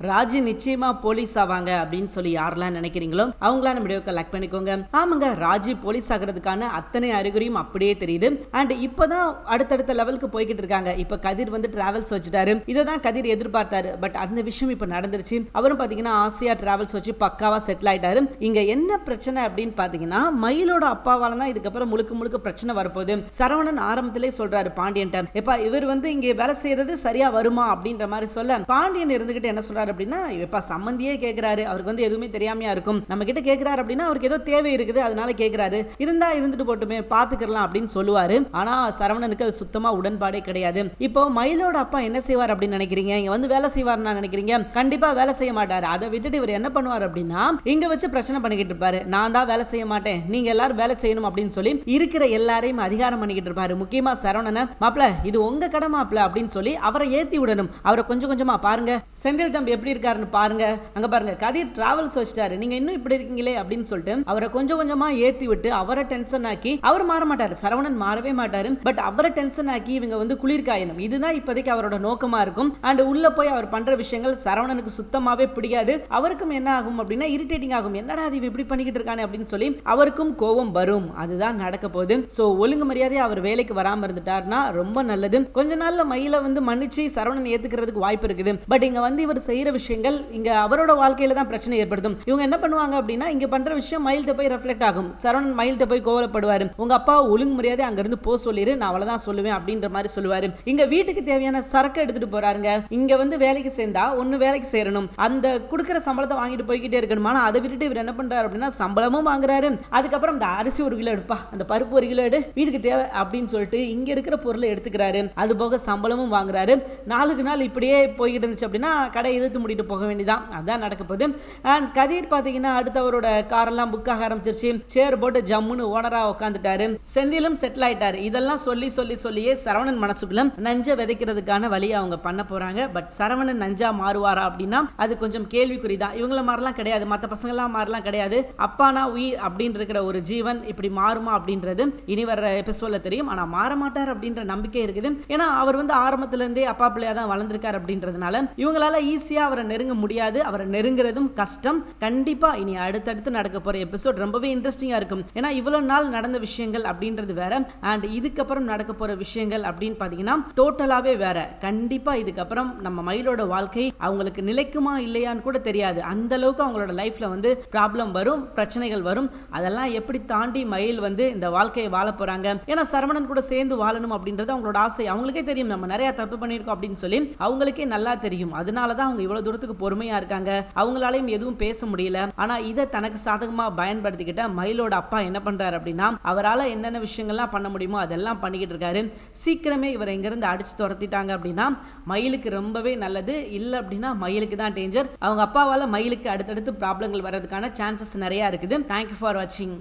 ராஜி நிச்சயமா போலீஸ் ஆவாங்க அப்படின்னு சொல்லி யாரெல்லாம் நினைக்கிறீங்களோ அவங்களா நம்ம வீடியோக்கு லைக் பண்ணிக்கோங்க. ஆமாங்க, ராஜி போலீஸ் ஆகிறதுக்கான அத்தனை அறிகுறியும் அப்படியே தெரியுது. அண்ட் இப்பதான் அடுத்தடுத்த லெவலுக்கு போய்கிட்டு இருக்காங்க. இப்ப கதிர் வந்து டிராவல்ஸ் வச்சுட்டாரு. இதை தான் கதிர் எதிர்பார்த்தாரு. பட் அந்த விஷயம் இப்ப நடந்துருச்சு. அவரும் பாத்தீங்கன்னா ஆசியா டிராவல்ஸ் வச்சு பக்காவா செட்டில் ஆயிட்டாரு. இங்க என்ன பிரச்சனை அப்படின்னு பாத்தீங்கன்னா மயிலோட அப்பாவால தான் இதுக்கப்புறம் முழுக்க முழுக்க பிரச்சனை வரப்போகுது. சரவணன் ஆரம்பத்திலே சொல்றாரு பாண்டியன்ட்ட, எப்பா இவர் வந்து இங்க வேலை செய்யறது சரியா வருமா அப்படின்ற மாதிரி சொல்ல, பாண்டியன் இருந்துகிட்டு என்ன சொல்றாரு அப்படின்னா, இப்ப சம்பந்தியே கேக்குறாரு, அவருக்கு வந்து எதுவுமே தெரியாமையா இருக்கும், நம்ம கிட்ட கேக்குறாரு அப்படின்னா அவருக்கு ஏதோ தேவை இருக்குது, அதனால கேக்குறாரு, இருந்தா இருந்துட்டு போட்டுமே பாத்துக்கலாம் அப்படின்னு சொல்லுவாரு. ஆனா சரவணனுக்கு அது சுத்தமா உடன்பாடே கிடையாது. இப்போ மயிலோட அப்பா என்ன செய்வார் அப்படின்னு நினைக்கிறீங்க? இங்க வந்து வேலை செய்வார்னு நினைக்கிறீங்க? கண்டிப்பா வேலை செய்ய மாட்டாரு. அதை விட்டுட்டு இவர் என்ன பண்ணுவார் அப்படின்னா இங்க வச்சு பிரச்சனை பண்ணிக்கிட்டு இருப்பாரு. நான் தான் வேலை செய்ய மாட்டேன், நீங்க எல்லாரும் வேலை செய்யணும் அப்படின்னு சொல்லி இருக்கிற எல்லாரையும் அதிகாரம் பண்ணிக்கிட்டு இருப்பாரு. முக்கியமா சரவணனை, மாப்ள இது உங்க கடை மாப்ள அப்படின்னு சொல்லி அவரை ஏத்தி விடணும். அவரை கொஞ்சம் கொஞ்சமா பாருங்க, செந்தில் தம்பி எப்படி இருக்காருன்னு பாருங்க, அங்க பாருங்க கதிர் டிராவல்ஸ் வச்சிட்டாரு, நீங்க இன்னும் இப்படி இருக்கீங்களே அப்படின்னு சொல்லிட்டு அவரை கொஞ்சம் கொஞ்சமா ஏத்தி விட்டு அவரை டென்ஷன் ஆக்கி, அவர் மாற மாட்டாரு, சரவணன் மாறவே மாட்டாரு. பட் அவரை டென்ஷன் ஆக்கி இவங்க வந்து குளிர்காயணும், இதுதான் இப்போதைக்கு அவரோட நோக்கமா இருக்கும். அண்ட் உள்ள போய் அவர் பண்ற விஷயங்கள் சரவணனுக்கு சுத்தமாவே பிடிக்காது. அவருக்கும் என்ன ஆகும் அப்படின்னா இரிட்டேட்டிங் ஆகும், என்னடா இது இப்படி பண்ணிக்கிட்டு இருக்கானே அப்படின்னு சொல்லி அவருக்கும் கோபம் வரும். அதுதான் நடக்க போகுது. சோ ஒழுங்கு மரியாதையா அவர் வேலைக்கு வராம இருந்துட்டாருன்னா ரொம்ப நல்லது. கொஞ்ச நாள்ல மயில வந்து மன்னிச்சு சரவணன் ஏத்துக்கிறதுக்கு வாய்ப்பு இருக்குது. பட் இங்க வந்து இவர் செய்யற விஷயங்கள் இங்க அவரோட வாழ்க்கையில தான் பிரச்சனை ஏற்படுத்தும். இவங்க என்ன பண்ணுவாங்க அப்படின்னா இங்க பண்ற விஷயம் மயில்கிட்ட போய் ரெஃப்ளெக்ட் ஆகும். சரவணன் மயில்கிட்ட போய் கோவப்படுவாரு, உங்க அப்பா ஒழுங்கு மரியாதை அங்க இருந்து போ சொல்லிரு, நான் அவ்வளவுதான் சொல்லுவேன் அப்படின்ற மாதிரி சொல்லுவாரு. இங்க வீட்டுக்கு தேவையான சரக்கு எடுத்துட்டு போறாருங்க. இங்க வந்து வேலைக்கு சேர்ந்தா ஒன்னு வேலைக்கு சேரணும், அந்த குடுக்கிற சம்பளத்தை வாங்கிட்டு போய்கிட்டே இருக்கணும். ஆனா அதை விட்டுட்டு இவர் என்ன பண்றாரு அப்படின்னா சம்பளமும் வாங்குறாரு, அதுக்கப்புறம் இந்த அரிசி 1 கிலோ எடுப்பா, அந்த பருப்பு 1 கிலோ எடு, வீட்டுக்கு தேவை அப்படின்னு சொல்லிட்டு இங்க இருக்கிற பொருளை எடுத்துக்கிறாரு. அது போக சம்பளமும் வாங்குறாரு. நாளுக்கு நாள் இப்படியே போய்கிட்டு இருந்துச்சு அப்படின்னா கடை இழுத்து முடிட்டு போக வேண்டியதான். அதான் நடக்க போகுது. அண்ட் கதிர் பாத்தீங்கன்னா அடுத்தவரோட காரெல்லாம் புக் ஆக ஆரம்பிச்சிருச்சு. சேர் போட்டு ஜம்முன்னு ஓனரா உட்காந்துட்டாரு. செந்திலும் செட்டில் ஆயிட்டாரு. இதெல்லாம் சொல்லி சொல்லி சொல்லியே சரவணன் மனசுக்குள்ள நஞ்ச விதைக்கிறதுக்கான வழியை அவங்க பண்ண போறாங்க. பட் சரவணன் நஞ்சா மாறுவாரா அப்படின்னா அது கொஞ்சம் கேள்விக்குறிதான். இவங்கள மாதிரிலாம் கிடையாது, மற்ற பசங்களாம் மாதிரிலாம் கிடையாது. அப்பானா உயிர் அப்படின்னு இருக்கிற ஒரு ஜீவன் இப்படி மாறுமா அப்படின்றது இனி வர்ற எபிசோட்ல தெரியும். ஆனா மாற மாட்டார் அப்படின்ற நம்பிக்கை இருக்குது. ஏன்னா அவர் வந்து ஆரம்பத்துல இருந்தே அப்பா பிள்ளையா தான் வளர்ந்திருக்காரு அப்படின்றதுனால இவங்களால ஈஸியா அவரை நெருங்க முடியாது. அவரை நெருங்குறதும் கஷ்டம். கண்டிப்பா இனி அடுத்தடுத்து நடக்க போற எபிசோட் ரொம்பவே இன்ட்ரெஸ்டிங்கா இருக்கும். ஏன்னா இவ்வளவு நாள் நடந்த விஷயங்கள் அப்படின்றது வேற, அண்ட் இதுக்கப்புறம் நடக்க போற விஷயங்கள் அப்படின்னு பாத்தீங்கன்னா டோட்டலாவே வேற. கண்டிப்பா இதுக்கப்புறம் நம்ம மயிலோட வாழ்க்கை அவங்களுக்கு நிலைக்குமா இல்லையான்னு கூட தெரியாது. அந்த அளவுக்கு அவங்களோட லைஃப்ல வந்து ப்ராப்ளம் வரும், பிரச்சனைகள் வரும். அதெல்லாம் எப்படி தாண்டி மயில் வந்து இந்த வாழ்க்கையை வாழ போறாங்க. ஏன்னா சரவணன் கூட சேர்ந்து வாழணும் அப்படின்றது அவங்களோட ஆசை. அவங்களுக்கே தெரியும் நம்ம நிறைய தப்பு பண்ணியிருக்கோம் அப்படின்னு சொல்லி அவங்களுக்கே நல்லா தெரியும். அதனாலதான் அவங்க இவ்வளவு தூரத்துக்கு பொறுமையா இருக்காங்க. அவங்களாலையும் எதுவும் பேச முடியல. ஆனா இதை தனக்கு சாதகமா பயன்படுத்திக்கிட்ட மயிலோட அப்பா என்ன பண்றாரு அப்படின்னா அவரால் என்னென்ன விஷயங்கள்லாம் பண்ண முடியுமோ அதெல்லாம் பண்ணிக்கிட்டு இருக்காரு. சீக்கிரமே இவரை இங்கிருந்து அடிச்சு துரத்திட்டாங்க அப்படின்னா மயிலுக்கு ரொம்பவே நல்லது. இல்லை அப்படின்னா மயிலுக்கு தான் டேஞ்சர். அவங்க அப்பாவால மயிலுக்கு அடுத்தடுத்து ப்ராப்ளங்கள் வர்றதுக்கான சான்சஸ் நிறைய இருக்குது. தேங்க்யூ ஃபார் வாட்சிங்.